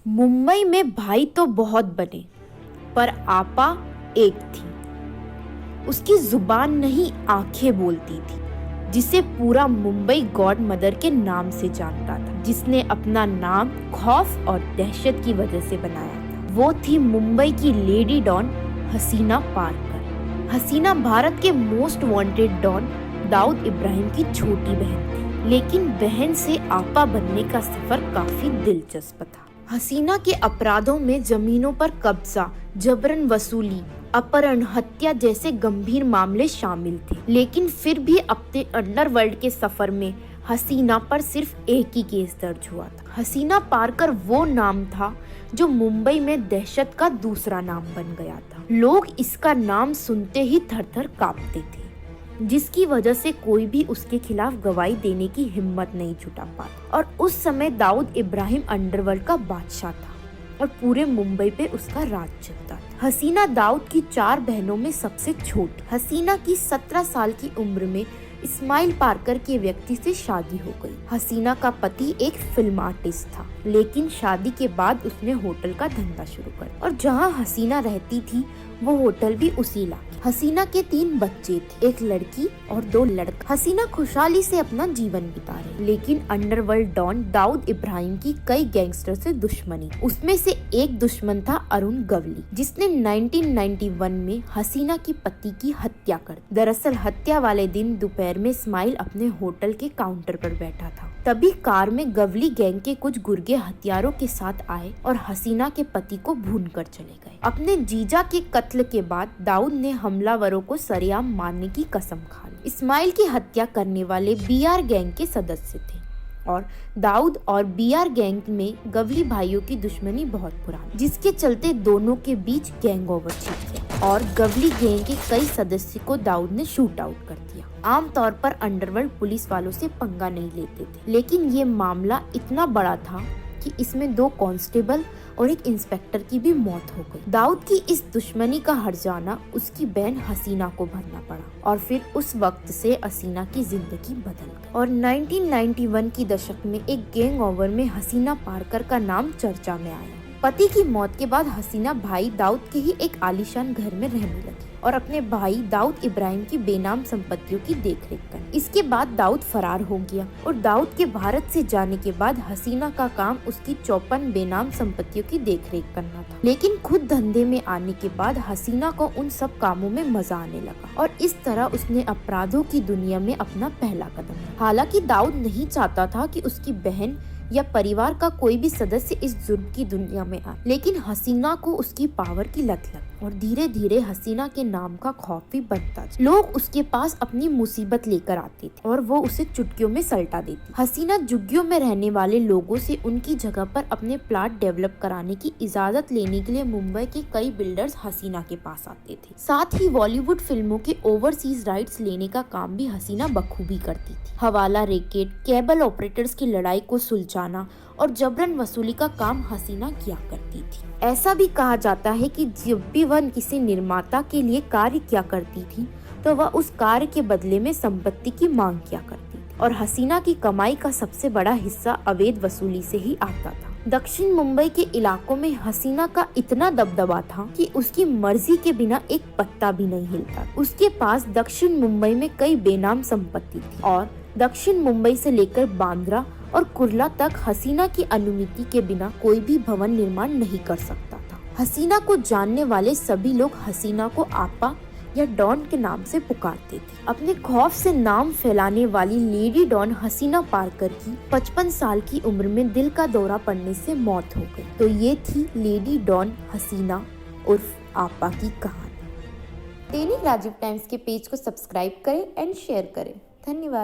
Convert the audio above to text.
मुंबई में भाई तो बहुत बने, पर आपा एक थी। उसकी जुबान नहीं आंखें बोलती थी, जिसे पूरा मुंबई गॉड मदर के नाम से जानता था, जिसने अपना नाम खौफ और दहशत की वजह से बनाया था। वो थी मुंबई की लेडी डॉन हसीना पारकर। हसीना भारत के most wanted don Dawood Ibrahim की छोटी बहन थी, लेकिन बहन से आपा बनने का सफर काफी दिलचस्प था। हसीना के अपराधों में जमीनों पर कब्जा, जबरन वसूली, अपहरण, हत्या जैसे गंभीर मामले शामिल थे, लेकिन फिर भी अपने अंडरवर्ल्ड के सफर में हसीना पर सिर्फ एक ही केस दर्ज हुआ था। हसीना पारकर वो नाम था जो मुंबई में दहशत का दूसरा नाम बन गया था। लोग इसका नाम सुनते ही थर-थर कांपते थे, जिसकी वजह से कोई भी उसके खिलाफ गवाही देने की हिम्मत नहीं जुटा पाता। और उस समय दाऊद इब्राहिम अंडरवर्ल्ड का बादशाह था और पूरे मुंबई पे उसका राज चलता था। हसीना दाऊद की 4 बहनों में सबसे छोटी। हसीना की 17 साल की उम्र में इस्माइल पारकर के व्यक्ति से शादी हो गई। हसीना का पति एक फिल्म आर्टिस्ट था, लेकिन शादी के बाद उसने होटल का धंधा शुरू कर और जहां हसीना रहती थी वो होटल भी उसी इलाके। हसीना के 3 बच्चे थे, एक लड़की और 2 लड़के। हसीना खुशहाली से अपना जीवन बिता रही, लेकिन अंडरवर्ल्ड डॉन दाऊद इब्राहिम की कई गैंगस्टर से दुश्मनी। उसमें से एक दुश्मन था अरुण गवली, जिसने 1991 में हसीना की पति की हत्या कर दी। दरअसल हत्या वाले दिन दोपहर में इस्माइल अपने होटल के काउंटर पर बैठा था, तभी कार में गवली गैंग के कुछ गुर्गे हथियारों के साथ आए और हसीना के पति को भून कर चले गए। अपने जीजा के कत्ल के बाद दाऊद ने हमलावरों को सरेआम मारने की कसम खा ली। इस्माइल की हत्या करने वाले बीआर गैंग के सदस्य थे और दाऊद और बीआर गैंग में गवली भाइयों की दुश्मनी बहुत पुरानी, जिसके चलते दोनों के बीच गैंग ओवर छिड़ गया और गवली गैंग के कई सदस्य को दाऊद ने शूट आउट कर दिया। आमतौर पर अंडरवर्ल्ड पुलिस वालों से पंगा नहीं लेते थे, लेकिन ये मामला इतना बड़ा था कि इसमें 2 कांस्टेबल और एक इंस्पेक्टर की भी मौत हो गई। दाऊद की इस दुश्मनी का हर्जाना उसकी बहन हसीना को भरना पड़ा और फिर उस वक्त से हसीना की जिंदगी बदल गई। और 1991 की दशक में एक गैंग ओवर में हसीना पारकर का नाम चर्चा में आया। पति की मौत के बाद हसीना भाई दाऊद के ही एक आलीशान घर में रहने लगी और अपने भाई दाऊद इब्राहिम की बेनाम संपत्तियों की देखरेख कर। इसके बाद दाऊद फरार हो गया और दाऊद के भारत से जाने के बाद हसीना का काम उसकी 54 बेनाम संपत्तियों की देखरेख करना था। लेकिन खुद धंधे में आने के बाद हसीना को उन सब कामों में मजा आने लगा और इस तरह उसने अपराधों की दुनिया में अपना पहला कदम। हालांकि दाऊद नहीं चाहता था कि उसकी बहन या परिवार का कोई भी सदस्य इस जुर्म की दुनिया में आए, लेकिन हसीना को उसकी पावर की लत लगी और धीरे धीरे हसीना के नाम का खौफ भी बनता। लोग उसके पास अपनी मुसीबत लेकर आते थे और वो उसे चुटकियों में सल्टा देती। हसीना झुग्गियों में रहने वाले लोगों से उनकी जगह पर अपने प्लाट डेवलप कराने की इजाजत लेने के लिए मुंबई के कई बिल्डर्स हसीना के पास आते थे। साथ ही बॉलीवुड फिल्मों के ओवरसीज राइट्स लेने का काम भी हसीना बखूबी करती थी। हवाला रैकेट, केबल ऑपरेटर्स की लड़ाई को सुलझाना और जबरन वसूली का काम हसीना किया करती थी। ऐसा भी कहा जाता है कि जब भी वह किसी निर्माता के लिए कार्य किया करती थी तो वह उस कार्य के बदले में संपत्ति की मांग किया करती थी और हसीना की कमाई का सबसे बड़ा हिस्सा अवैध वसूली से ही आता था। दक्षिण मुंबई के इलाकों में हसीना का इतना दबदबा था कि उसकी मर्जी के बिना एक पत्ता भी नहीं हिलता। उसके पास दक्षिण मुंबई में कई बेनाम संपत्ति थी और दक्षिण मुंबई से लेकर बांद्रा और कुर्ला तक हसीना की अनुमति के बिना कोई भी भवन निर्माण नहीं कर सकता था। हसीना को जानने वाले सभी लोग हसीना को आपा या डॉन के नाम से पुकारते थे। अपने खौफ से नाम फैलाने वाली लेडी डॉन हसीना पारकर की 55 साल की उम्र में दिल का दौरा पड़ने से मौत हो गई। तो ये थी लेडी डॉन हसीना उर्फ आपा की कहानी। दैनिक राजीव टाइम्स के पेज को सब्सक्राइब करें एंड शेयर करें। धन्यवाद।